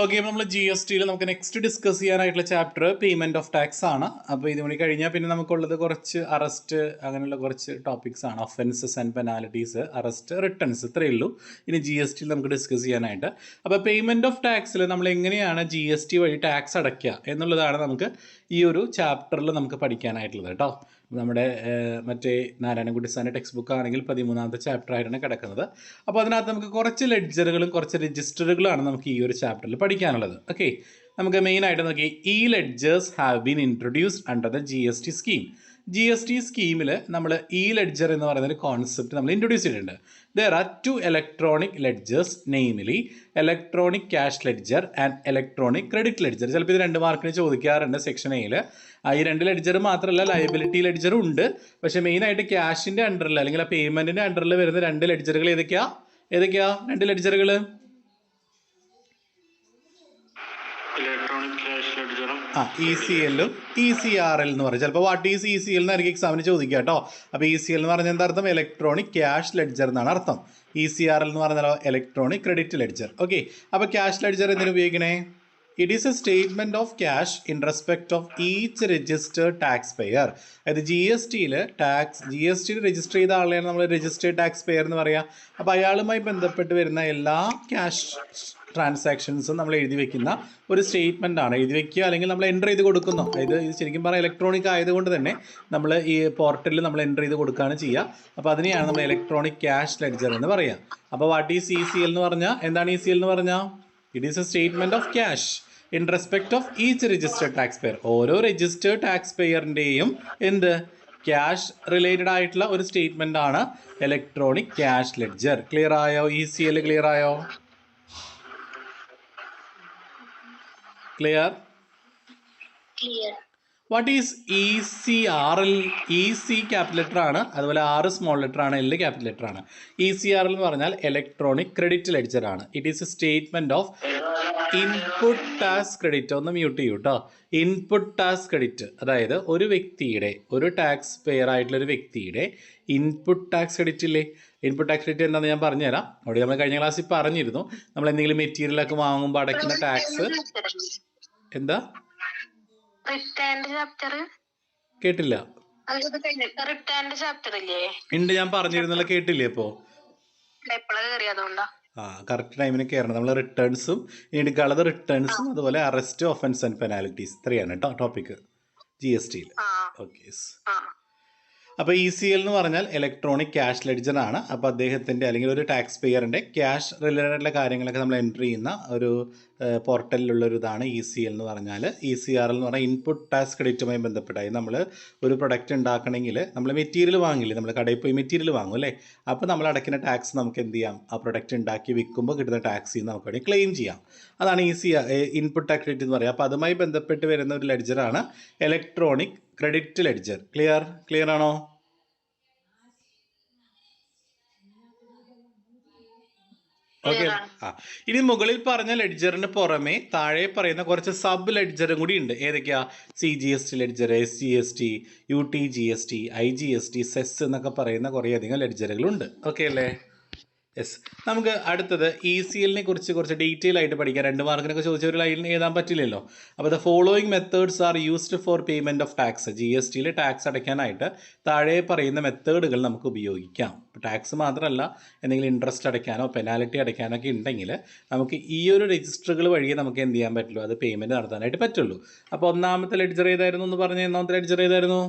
Okay, നമ്മൾ G S ടിയിൽ നമുക്ക് നെക്സ്റ്റ് ഡിസ്കസ് ചെയ്യാനായിട്ടുള്ള ചാപ്റ്റർ പേയ്മെന്റ് ഓഫ് ടാക്സ് ആണ്. അപ്പോൾ ഇതുകൂടി കഴിഞ്ഞാൽ പിന്നെ നമുക്കുള്ളത് കുറച്ച് അറസ്റ്റ് അങ്ങനെയുള്ള കുറച്ച് ടോപ്പിക്സ് ആണ്. Offences and penalties, arrest, returns, ഇത്രയേ ഉള്ളൂ ഇനി ജി എസ് ടിയിൽ നമുക്ക് ഡിസ്കസ് ചെയ്യാനായിട്ട്. അപ്പോൾ പേയ്മെന്റ് ഓഫ് ടാക്സിൽ നമ്മൾ എങ്ങനെയാണ് ജി എസ് ടി വഴി ടാക്സ് അടയ്ക്കുക എന്നുള്ളതാണ് നമുക്ക് ഈ ഒരു ചാപ്റ്ററിൽ നമുക്ക് പഠിക്കാനായിട്ടുള്ളത് കേട്ടോ. നമ്മുടെ മറ്റേ നാരായണൻകുട്ടി സാറിൻ്റെ ടെക്സ്റ്റ് ബുക്ക് ആണെങ്കിൽ 13ാമത്തെ ചാപ്റ്റർ ആയിട്ടാണ് കിടക്കുന്നത്. അപ്പോൾ അതിനകത്ത് നമുക്ക് കുറച്ച് ലെഡ്ജറുകളും കുറച്ച് രജിസ്റ്ററുകളാണ് നമുക്ക് ഈ ഒരു ചാപ്റ്ററിൽ പഠിക്കാനുള്ളത്. ഓക്കെ, നമുക്ക് മെയിനായിട്ട് നോക്കി ഈ ledgers have been introduced under the G S T scheme. G S T സ്കീമിൽ നമ്മൾ ഈ ലെഡ്ജർ എന്ന് പറയുന്ന ഒരു കോൺസെപ്റ്റ് നമ്മൾ ഇൻട്രൊഡ്യൂസ് ചെയ്തിട്ടുണ്ട്. There are 2 electronic ledgers, namely electronic cash ledger and electronic credit ledger. ചിലപ്പോൾ ഇത് 2 മാർക്കിന് ചോദിക്കാറുണ്ട് സെക്ഷൻ എയിൽ. ഈ 2 ലെഡ്ജർ മാത്രമല്ല ലയബിലിറ്റി ലെഡ്ജറും ഉണ്ട്. പക്ഷേ മെയിനായിട്ട് ക്യാഷിൻ്റെ അണ്ടറിൽ അല്ലെങ്കിൽ ആ പേയ്മെൻറ്റിൻ്റെ അണ്ടറിൽ വരുന്ന 2 ലെഡ്ജറുകൾ ഏതൊക്കെയാ 2 ലെഡ്ജറുകൾ? ഇ സി എല്ലും ഇ സി ആർ എൽ എന്ന് പറയും. ചിലപ്പോൾ what is E C L എന്നായിരിക്കും എക്സാമിന് ചോദിക്കുക കേട്ടോ. അപ്പോൾ ഇ സി എൽ എന്ന് പറഞ്ഞാൽ എന്താ അർത്ഥം? ഇലക്ട്രോണിക് ക്യാഷ് ലെഡ്ജർ എന്നാണ് അർത്ഥം. ഇ സി ആർ എൽ എന്ന് പറഞ്ഞാലോ ഇലക്ട്രോണിക് ക്രെഡിറ്റ് ലെഡ്ജർ. ഓക്കെ, അപ്പോൾ ക്യാഷ് ലെഡ്ജർ എന്തിനു ഉപയോഗിക്കണേ? It is a statement of cash in respect of each registered tax pair. അതായത് ജി എസ് ടിയിൽ രജിസ്റ്റർ ചെയ്ത ആളെയാണ് നമ്മൾ രജിസ്റ്റേർഡ് ടാക്സ് പെയർ എന്ന് പറയുക. അപ്പോൾ അയാളുമായി ബന്ധപ്പെട്ട് വരുന്ന എല്ലാ ക്യാഷ് ട്രാൻസാക്ഷൻസും നമ്മൾ എഴുതി വെക്കുന്ന ഒരു സ്റ്റേറ്റ്മെൻ്റ് ആണ്. എഴുതി വെക്കുക അല്ലെങ്കിൽ നമ്മൾ എൻ്റർ ചെയ്ത് കൊടുക്കുന്നു. അതായത് ഇത് ശരിക്കും പറഞ്ഞാൽ ഇലക്ട്രോണിക് ആയതുകൊണ്ട് തന്നെ നമ്മൾ ഈ പോർട്ടലിൽ നമ്മൾ എൻ്റർ ചെയ്ത് കൊടുക്കുകയാണ് ചെയ്യുക. അപ്പോൾ അതിനെയാണ് നമ്മൾ ഇലക്ട്രോണിക് ക്യാഷ് ലെഡ്ജർ എന്ന് പറയുക. അപ്പോൾ what is E C L എന്ന് പറഞ്ഞാൽ എന്താണ്? ഇ സി എൽ എന്ന് പറഞ്ഞാൽ it is a statement of cash in respect of each registered tax payer. ഓരോ രജിസ്റ്റേർഡ് ടാക്സ് പെയറിൻ്റെയും എന്ത് ക്യാഷ് റിലേറ്റഡ് ആയിട്ടുള്ള ഒരു സ്റ്റേറ്റ്മെൻ്റ് ആണ് ഇലക്ട്രോണിക് ക്യാഷ് ലെഡ്ജർ. ക്ലിയർ ആയോ? ഇ സി എൽ ക്ലിയർ ആയോ? Clear? What is E C R L? E C capital letter ആണ്, അതുപോലെ ആർ സ്മോൾ ലെറ്റർ ആണ്, എൽ ക്യാപിറ്റൽ ലെറ്റർ ആണ്. ഇ സി ആർ എൽ എന്ന് പറഞ്ഞാൽ ഇലക്ട്രോണിക് ക്രെഡിറ്റ് ലെഡ്ജർ ആണ്. It is A statement of input tax credit. ഒന്ന് mute ചെയ്യൂ കേട്ടോ. ഇൻപുട്ട് ടാക്സ് ക്രെഡിറ്റ്, അതായത് ഒരു വ്യക്തിയുടെ, ഒരു ടാക്സ് പെയർ ആയിട്ടുള്ള ഒരു വ്യക്തിയുടെ ഇൻപുട്ട് ടാക്സ് ക്രെഡിറ്റ് ഇല്ലേ? ഇൻപുട്ട് ടാക്സ് ക്രെഡിറ്റ് എന്താണെന്ന് ഞാൻ പറഞ്ഞുതരാം. അവിടെ നമ്മൾ കഴിഞ്ഞ ക്ലാസ്സിൽ പറഞ്ഞിരുന്നു. നമ്മൾ എന്തെങ്കിലും മെറ്റീരിയലൊക്കെ വാങ്ങുമ്പോൾ അടയ്ക്കുന്ന ടാക്സ് എന്താ? കേട്ടില്ല. ഉണ്ട്, ഞാൻ പറഞ്ഞിരുന്നല്ലോ. കേട്ടില്ലേ? ഇപ്പോൾ കറക്റ്റ് ടൈമിന് കയറണം. നമ്മൾ റിട്ടേൺസും ഇനി എടുക്കാനുള്ളത് റിട്ടേൺസും അതുപോലെ അറസ്റ്റ്, ഒഫൻസ് ആൻഡ് പെനാലിറ്റീസ്, ഇത്രയാണ് കേട്ടോ ടോപ്പിക് ജി എസ് ടിയിൽ. ഓക്കെ, അപ്പോൾ ഇ സി എൽ എന്ന് പറഞ്ഞാൽ ഇലക്ട്രോണിക് ക്യാഷ് ലെഡ്ജർ ആണ്. അപ്പോൾ അദ്ദേഹത്തിൻ്റെ അല്ലെങ്കിൽ ഒരു ടാക്സ് പെയറിൻ്റെ ക്യാഷ് റിലേറ്റഡുള്ള കാര്യങ്ങളൊക്കെ നമ്മൾ എൻ്റർ ചെയ്യുന്ന ഒരു പോർട്ടലിലുള്ളൊരു ഇതാണ് ഇ സി എൽ എന്ന് പറഞ്ഞാൽ. ഇ സി ആർ എൽ എന്ന് പറഞ്ഞാൽ ഇൻപുട്ട് ടാക്സ് ക്രെഡിറ്റുമായി ബന്ധപ്പെട്ടായി നമ്മൾ ഒരു പ്രൊഡക്റ്റ് ഉണ്ടാക്കണമെങ്കിൽ നമ്മൾ മെറ്റീരിയൽ വാങ്ങില്ലേ, നമ്മൾ കടയിൽ പോയി മെറ്റീരിയൽ വാങ്ങും അല്ലേ? അപ്പോൾ നമ്മൾ അടയ്ക്കുന്ന ടാക്സ് നമുക്ക് എന്ത് ചെയ്യാം? ആ പ്രൊഡക്റ്റ് ഉണ്ടാക്കി വിൽക്കുമ്പോൾ കിട്ടുന്ന ടാക്സിൽ നിന്ന് നമുക്ക് വേണമെങ്കിൽ ക്ലെയിം ചെയ്യാം. അതാണ് ഇൻപുട്ട് ടാക്സ് ക്രെഡിറ്റ് എന്ന് പറയുക. അപ്പോൾ അതുമായി ബന്ധപ്പെട്ട് വരുന്ന ഒരു ലെഡ്ജറാണ് ഇലക്ട്രോണിക് ക്രെഡിറ്റ് ലെഡ്ജർ. ക്ലിയർ ആണോ? ഓക്കെ. ഇനി മുകളിൽ പറഞ്ഞ ലെഡ്ജറിന് പുറമെ താഴെ പറയുന്ന കുറച്ച് സബ് ലെഡ്ജറും കൂടി ഉണ്ട്. ഏതൊക്കെയാ? C G S T ledger, S G S T, U T G S T, I G S T, cess എന്നൊക്കെ പറയുന്ന കുറേയധികം ലെഡ്ജറുകളുണ്ട്. ഓക്കെ അല്ലേ? യെസ്. നമുക്ക് അടുത്തത് ഇ സി എല്ലിനെ കുറിച്ച് കുറച്ച് ഡീറ്റെയിൽ ആയിട്ട് പഠിക്കാം. 2 മാർക്കിനൊക്കെ ചോദിച്ച ഒരു ലൈനിൽ എഴുതാൻ പറ്റില്ലല്ലോ. അപ്പോൾ the following methods are used for payment of tax. G S ടിയിൽ ടാക്സ് അടയ്ക്കാനായിട്ട് താഴെ പറയുന്ന മെത്തേഡുകൾ നമുക്ക് ഉപയോഗിക്കാം. ടാക്സ് മാത്രമല്ല, എന്തെങ്കിലും ഇൻട്രസ്റ്റ് അടയ്ക്കാനോ പെനാലിറ്റി അടയ്ക്കാനോ ഒക്കെ ഉണ്ടെങ്കിൽ നമുക്ക് ഈ ഒരു രജിസ്റ്ററുകൾ വഴിയേ നമുക്ക് എന്ത് ചെയ്യാൻ പറ്റുള്ളൂ? അത് പേയ്മെൻറ്റ് നടത്താനായിട്ട് പറ്റുള്ളൂ. അപ്പോൾ ഒന്നാമത്തെ ലെഡ്ജർ ഏതായിരുന്നു എന്ന് പറഞ്ഞാൽ? ഒന്നാമത്തെ ലെഡ്ജർ ഏതായിരുന്നു?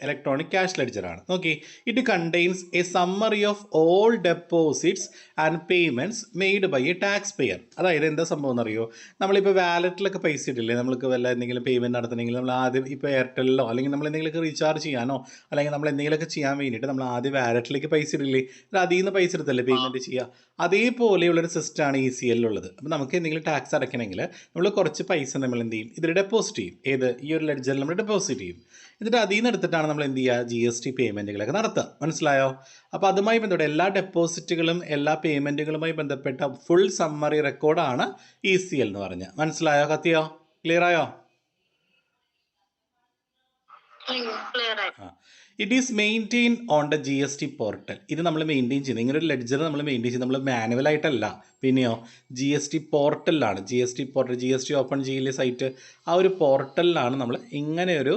ഇലക്ട്രോണിക് ക്യാഷ് ലെഡ്ജർ ആണ്. Okay, it contains a summary of all deposits and payments made by a tax pair. അതായത് എന്താ സംഭവം എന്നറിയോ? നമ്മളിപ്പോൾ വാലറ്റിലൊക്കെ പൈസ ഇട്ടില്ലേ, നമ്മൾക്ക് വല്ല എന്തെങ്കിലും പേയ്മെൻറ്റ് നടത്തണമെങ്കിൽ നമ്മൾ ആദ്യം ഇപ്പോൾ എയർടെല്ലോ അല്ലെങ്കിൽ നമ്മൾ എന്തെങ്കിലുമൊക്കെ റീചാർജ് ചെയ്യാനോ അല്ലെങ്കിൽ നമ്മൾ എന്തെങ്കിലുമൊക്കെ ചെയ്യാൻ വേണ്ടിയിട്ട് നമ്മൾ ആദ്യം വാലറ്റിലേക്ക് പൈസ ഇടില്ലേ, അതിൽ നിന്ന് പൈസ എടുത്തല്ലേ പേയ്മെൻറ്റ് ചെയ്യുക. അതേപോലെയുള്ളൊരു സിസ്റ്റമാണ് ഇ സി എല്ലുള്ളത്. അപ്പോൾ നമുക്ക് എന്തെങ്കിലും ടാക്സ് അടയ്ക്കണമെങ്കിൽ നമ്മൾ കുറച്ച് പൈസ നമ്മൾ എന്ത് ചെയ്യും? ഇതിൽ ഡെപ്പോസിറ്റ് ചെയ്യും. ഏത്? ഈ ഒരു ലെഡ്ജറിൽ നമ്മൾ ഡെപ്പോസിറ്റ് ചെയ്യും. എന്നിട്ട് അതിൽ നിന്ന് എടുത്തിട്ടാണ് നമ്മൾ എന്ത് ചെയ്യുക? ജി എസ് ടി പേയ്മെൻറ്റുകളൊക്കെ നടത്തുക. മനസ്സിലായോ? അപ്പോൾ അതുമായി ബന്ധപ്പെട്ട എല്ലാ ഡെപ്പോസിറ്റുകളും എല്ലാ പേയ്മെൻറ്റുകളുമായി ബന്ധപ്പെട്ട ഫുൾ സമ്മറി റെക്കോർഡാണ് ഇ സി എൽ എന്ന് പറഞ്ഞാൽ. മനസ്സിലായോ? കത്തിയോ? ക്ലിയർ ആയോ? It is maintain on the GST portal. ഇത് നമ്മൾ മെയിൻറ്റെയിൻ ചെയ്യുന്നത്, ഇങ്ങനെ ഒരു ലെഡ്ജർ നമ്മൾ മെയിൻറ്റെയിൻ ചെയ്യുന്നത് നമ്മൾ മാനുവലായിട്ടല്ല, പിന്നെയോ GST പോർട്ടലിലാണ്. GST portal, GST open ചെയ്യില്ലേ സൈറ്റ്, ആ ഒരു പോർട്ടലിലാണ് നമ്മൾ ഇങ്ങനെ ഒരു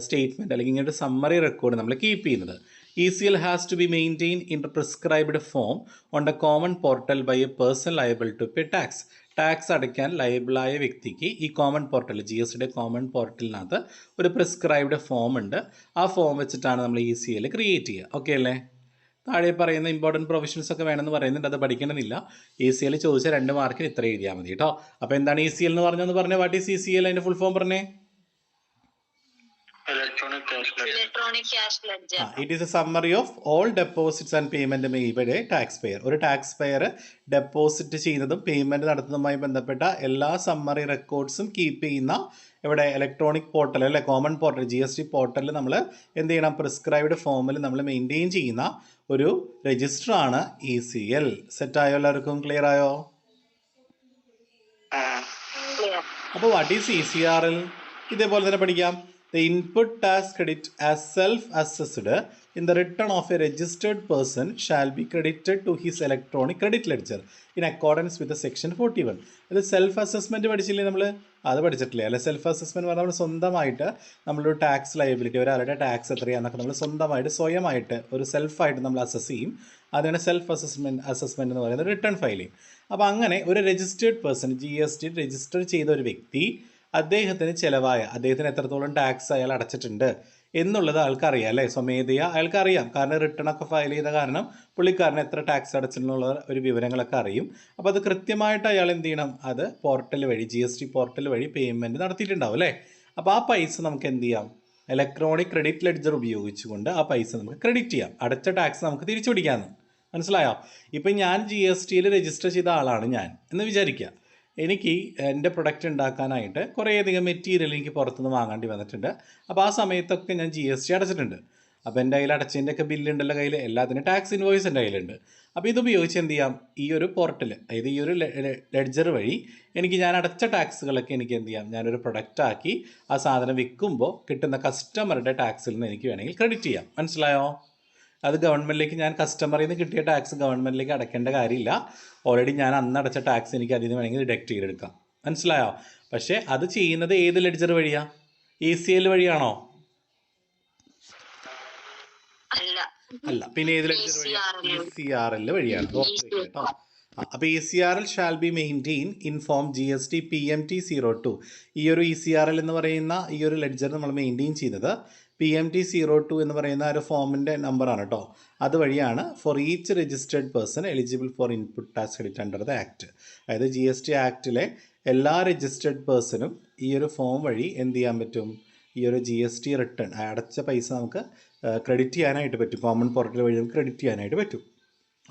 സ്റ്റേറ്റ്മെൻറ്റ് അല്ലെങ്കിൽ ഇങ്ങനെ ഒരു സമ്മറി റെക്കോർഡ് നമ്മൾ കീപ്പ് ചെയ്യുന്നത്. ECL has to be maintained in the prescribed form on the common portal by a person liable to pay tax. Tax അടയ്ക്കാൻ ലയബിളായ വ്യക്തിക്ക് ഈ കോമൺ പോർട്ടൽ, GSTയുടെ കോമൺ പോർട്ടലിനകത്ത് ഒരു പ്രിസ്ക്രൈബ്ഡ് ഫോം ഉണ്ട്. ആ ഫോം വെച്ചിട്ടാണ് നമ്മൾ ECL ക്രിയേറ്റ് ചെയ്യുക. ഓക്കെ അല്ലേ? താഴെ പറയുന്ന ഇമ്പോർട്ടൻറ്റ് പ്രൊവിഷൻസ് ഒക്കെ വേണമെന്ന് പറയുന്നുണ്ട്, അത് പഠിക്കണമെന്നില്ല. ECL ചോദിച്ച 2 മാർക്കിന് ഇത്ര എഴുതിയാൽ മതി കേട്ടോ. അപ്പോൾ എന്താണ് ECL എന്ന് പറഞ്ഞതെന്ന് പറഞ്ഞാൽ, വാട്ട് ഈസ് ECL, അതിൻ്റെ ഫുൾ ഫോം പറഞ്ഞേ. Electronic cash ledger. It is a summary of all deposits and payment made by a taxpayer. ഒരു ടാക്സ് പെയർ ഡെപ്പോസിറ്റ് ചെയ്യുന്നതും പേയ്മെൻറ്റ് നടത്തുന്നതുമായി ബന്ധപ്പെട്ട എല്ലാ സമ്മറി റെക്കോർഡ്സും കീപ്പ് ചെയ്യുന്ന ഇവിടെ ഇലക്ട്രോണിക് പോർട്ടൽ അല്ലെ, കോമൺ പോർട്ടൽ GST പോർട്ടലിൽ നമ്മൾ എന്ത് ചെയ്യണം, പ്രിസ്ക്രൈബ്ഡ് ഫോമിൽ നമ്മൾ മെയിൻറ്റെയിൻ ചെയ്യുന്ന ഒരു രജിസ്റ്ററാണ് ECL. സെറ്റായോ? എല്ലാവർക്കും ക്ലിയർ ആയോ? അപ്പോൾ വാട്ട് ഈസ് ECRL? ഇതേപോലെ തന്നെ പഠിക്കാം. The input tax credit as self-assessed in the return of a registered person shall be credited to his electronic credit ledger in accordance with the section 41. ഇത് self assessment പഠിച്ചില്ലേ നമ്മൾ? അത് പഠിച്ചിട്ടില്ലേ അല്ലെ? Self assessment പറഞ്ഞാൽ നമ്മൾ സ്വന്തമായിട്ട് നമ്മളൊരു ടാക്സ് ലയബിലിറ്റി, ഒരാളുടെ ടാക്സ് എത്രയാണെന്നൊക്കെ നമ്മൾ സ്വയമായിട്ട് ഒരു സെൽഫായിട്ട് നമ്മൾ അസസ് ചെയ്യും. അതാണ് സെൽഫ് അസസ്മെൻറ്റ് എന്ന് പറയുന്നത്, റിട്ടേൺ ഫയലിംഗ്. അപ്പോൾ അങ്ങനെ ഒരു രജിസ്റ്റേർഡ് പേഴ്സൺ, GST രജിസ്റ്റർ ചെയ്ത ഒരു വ്യക്തി, അദ്ദേഹത്തിന് അദ്ദേഹത്തിന് എത്രത്തോളം ടാക്സ് അയാൾ അടച്ചിട്ടുണ്ട് എന്നുള്ളത് ആൾക്കറിയാം അല്ലേ? സ്വമേധയാ അയാൾക്കറിയാം, കാരണം റിട്ടേൺ ഒക്കെ ഫയൽ ചെയ്ത കാരണം പുള്ളിക്കാരന് എത്ര ടാക്സ് അടച്ചിട്ടുള്ള ഒരു വിവരങ്ങളൊക്കെ അറിയും. അപ്പോൾ അത് കൃത്യമായിട്ട് അയാൾ എന്ത് ചെയ്യണം, അത് പോർട്ടൽ വഴി, GST പോർട്ടൽ വഴി പേയ്മെൻറ്റ് നടത്തിയിട്ടുണ്ടാവും അല്ലേ? അപ്പോൾ ആ പൈസ നമുക്ക് എന്ത് ചെയ്യാം, ഇലക്ട്രോണിക് ക്രെഡിറ്റ് ലെഡ്ജർ ഉപയോഗിച്ചുകൊണ്ട് ആ പൈസ നമുക്ക് ക്രെഡിറ്റ് ചെയ്യാം. അടച്ച ടാക്സ് നമുക്ക് തിരിച്ചു പിടിക്കാമെന്ന്. മനസ്സിലായോ? ഇപ്പം ഞാൻ GSTയിൽ രജിസ്റ്റർ ചെയ്ത ആളാണ് ഞാൻ എന്ന് വിചാരിക്കുക. എനിക്ക് എൻ്റെ പ്രൊഡക്റ്റ് ഉണ്ടാക്കാനായിട്ട് കുറേയധികം മെറ്റീരിയൽ എനിക്ക് പുറത്തുനിന്ന് വാങ്ങേണ്ടി വന്നിട്ടുണ്ട്. അപ്പോൾ ആ സമയത്തൊക്കെ ഞാൻ GST അടച്ചിട്ടുണ്ട്. അപ്പോൾ എൻ്റെ കയ്യിൽ അടച്ചതിൻ്റെയൊക്കെ ബില്ലുണ്ടല്ലോ കയ്യിൽ, എല്ലാത്തിനും ടാക്സ് ഇൻവോയ്സ് എൻ്റെ കയ്യിലുണ്ട്. അപ്പോൾ ഇതുപയോഗിച്ച് എന്ത് ചെയ്യാം, ഈ ഒരു പോർട്ടൽ, അതായത് ഈ ഒരു ലെഡ്ജർ വഴി എനിക്ക് ഞാൻ അടച്ച ടാക്സുകളൊക്കെ എനിക്ക് എന്ത് ചെയ്യാം, ഞാനൊരു പ്രൊഡക്റ്റ് ആക്കി ആ സാധനം വിൽക്കുമ്പോൾ കിട്ടുന്ന കസ്റ്റമറുടെ ടാക്സിൽ നിന്ന് എനിക്ക് വേണമെങ്കിൽ ക്രെഡിറ്റ് ചെയ്യാം. മനസ്സിലായോ? അത് ഗവൺമെൻറ്റിലേക്ക്, ഞാൻ കസ്റ്റമറിൽ നിന്ന് കിട്ടിയ ടാക്സ് ഗവൺമെൻറ്റിലേക്ക് അടയ്ക്കേണ്ട കാര്യമില്ല. ഓൾറെഡി ഞാൻ അന്ന് അടച്ച ടാക്സ് എനിക്ക് അതിൽ നിന്ന് വേണമെങ്കിൽ ഡിഡക്റ്റ് ചെയ്തെടുക്കാം. മനസ്സിലായോ? പക്ഷേ അത് ചെയ്യുന്നത് ഏത് ലെഡ്ജർ വഴിയാണ്? ECL വഴിയാണോ? അല്ല. പിന്നെ ഏത് ലെഡ്ജർ വഴിയാണ്? ECRL വഴിയാണ്. കേട്ടോ. അപ്പോൾ ECRL shall be maintain in form GST PMT02. ഈ ഒരു ECRL എന്ന് പറയുന്ന ഈ ഒരു ലെഡ്ജർ നമ്മൾ മെയിൻറ്റെയിൻ ചെയ്യുന്നത് PMT02 എന്ന് പറയുന്ന ഒരു ഫോമിൻ്റെ നമ്പറാണ് കേട്ടോ. അതുവഴിയാണ് for each registered person eligible for input tax credit under the act. അതായത് GST ആക്ടിലെ എല്ലാ രജിസ്റ്റേർഡ് പേഴ്സണും ഈ ഒരു ഫോം വഴി എന്ത് ചെയ്യാൻ പറ്റും, ഈ ഒരു GST റിട്ടേൺ അടച്ച പൈസ നമുക്ക് ക്രെഡിറ്റ് ചെയ്യാനായിട്ട് പറ്റും. കോമൺ പോർട്ടൽ വഴി നമുക്ക് ക്രെഡിറ്റ് ചെയ്യാനായിട്ട് പറ്റും.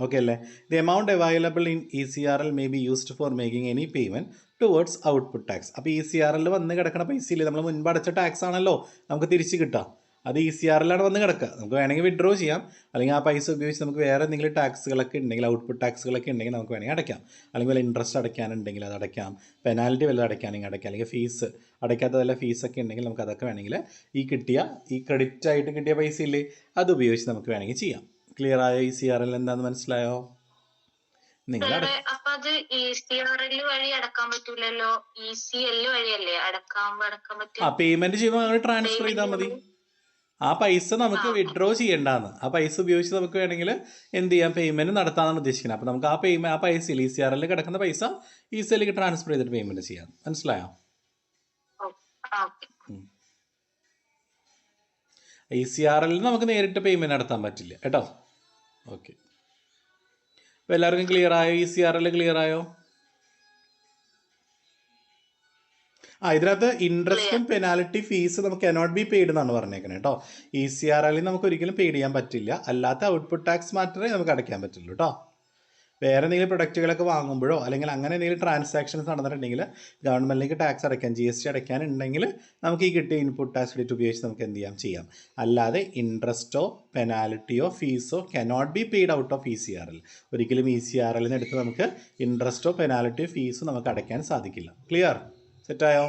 ഓക്കെ അല്ലേ? The amount available in ECRL may be used for making any payment towards output tax. അപ്പോൾ ECRL വന്ന് കിടക്കുന്ന പൈസയില്ലേ, നമ്മൾ മുൻപ് അടച്ച ടാക്സ് ആണല്ലോ നമുക്ക് തിരിച്ച് കിട്ടുക, അത് ECRL വന്ന് കിടക്കുക. നമുക്ക് വേണമെങ്കിൽ വിഡ്രോ ചെയ്യാം, അല്ലെങ്കിൽ ആ പൈസ ഉപയോഗിച്ച് നമുക്ക് വേറെ എന്തെങ്കിലും ടാക്സുകളൊക്കെ ഉണ്ടെങ്കിൽ, ഔട്ട്പുട്ട് ടാക്സുകളൊക്കെ ഉണ്ടെങ്കിൽ നമുക്ക് വേണമെങ്കിൽ അടയ്ക്കാം. അല്ലെങ്കിൽ വല്ല ഇൻട്രസ്റ്റ് അടയ്ക്കാനുണ്ടെങ്കിൽ അത് അടയ്ക്കാം, പെനാൽറ്റി വല്ലതും അടയ്ക്കാനെങ്കിൽ അടയ്ക്കാം, അല്ലെങ്കിൽ ഫീസ് അടയ്ക്കാത്ത വല്ല ഫീസൊക്കെ ഉണ്ടെങ്കിൽ നമുക്ക് അതൊക്കെ വേണമെങ്കിൽ ഈ ക്രെഡിറ്റ് ആയിട്ട് കിട്ടിയ പൈസ ഇല്ലേ, അത് ഉപയോഗിച്ച് നമുക്ക് വേണമെങ്കിൽ ചെയ്യാം. ക്ലിയർ ആയോ? ECRL എന്താണെന്ന് മനസ്സിലായോ? നിങ്ങൾ പേയ്മെന്റ് ചെയ്യുമ്പോൾ ട്രാൻസ്ഫർ ചെയ്താൽ മതി. ആ പൈസ നമുക്ക് വിഡ്രോ ചെയ്യേണ്ടാന്ന്, ആ പൈസ ഉപയോഗിച്ച് നമുക്ക് വേണമെങ്കിൽ എന്ത് ചെയ്യാം, പേയ്മെന്റ് നടത്താനാണ് ഉദ്ദേശിക്കുന്നത്. അപ്പോൾ നമുക്ക് ആ പൈസയിൽ ECRL കിടക്കുന്ന പൈസ ECLക്ക് ട്രാൻസ്ഫർ ചെയ്തിട്ട് പേയ്മെന്റ് ചെയ്യാം. മനസ്സിലായോ? ECRL നമുക്ക് നേരിട്ട് പേയ്മെന്റ് നടത്താൻ പറ്റില്ല കേട്ടോ. ഓക്കെ, അപ്പോൾ എല്ലാവർക്കും ക്ലിയർ ആയോ? ECRL ക്ലിയർ ആയോ? ഇതിനകത്ത് ഇൻട്രസ്റ്റും പെനാൽറ്റി ഫീസ് നമുക്ക് കനോട്ട് ബി പെയ്ഡ് എന്നാണ് പറഞ്ഞേക്കുന്നത് കേട്ടോ. ECRL നമുക്ക് ഒരിക്കലും പെയ്ഡ് ചെയ്യാൻ പറ്റില്ല. അല്ലാത്ത ഔട്ട്പുട്ട് ടാക്സ് മാത്രമേ നമുക്ക് അടയ്ക്കാൻ പറ്റുള്ളൂ കേട്ടോ. വേറെ എന്തെങ്കിലും പ്രൊഡക്റ്റുകളൊക്കെ വാങ്ങുമ്പോഴോ അല്ലെങ്കിൽ അങ്ങനെ എന്തെങ്കിലും ട്രാൻസാക്ഷൻസ് നടന്നിട്ടുണ്ടെങ്കിൽ ഗവൺമെൻറ്റിലേക്ക് ടാക്സ് അടയ്ക്കാൻ, GST അടയ്ക്കാനുണ്ടെങ്കിൽ നമുക്ക് ഈ കിട്ടിയ ഇൻപുട്ട് ടാക്സ് ക്രെഡിറ്റ് ഉപയോഗിച്ച് നമുക്ക് എന്ത് ചെയ്യാം. അല്ലാതെ ഇൻട്രസ്റ്റോ പെനാൽറ്റിയോ ഫീസോ cannot be paid out of ECRL. ഒരിക്കലും ECRLന്ന് എടുത്ത് നമുക്ക് ഇൻട്രസ്റ്റോ പെനാൽറ്റിയോ ഫീസോ നമുക്ക് അടയ്ക്കാൻ സാധിക്കില്ല. ക്ലിയർ? സെറ്റായോ?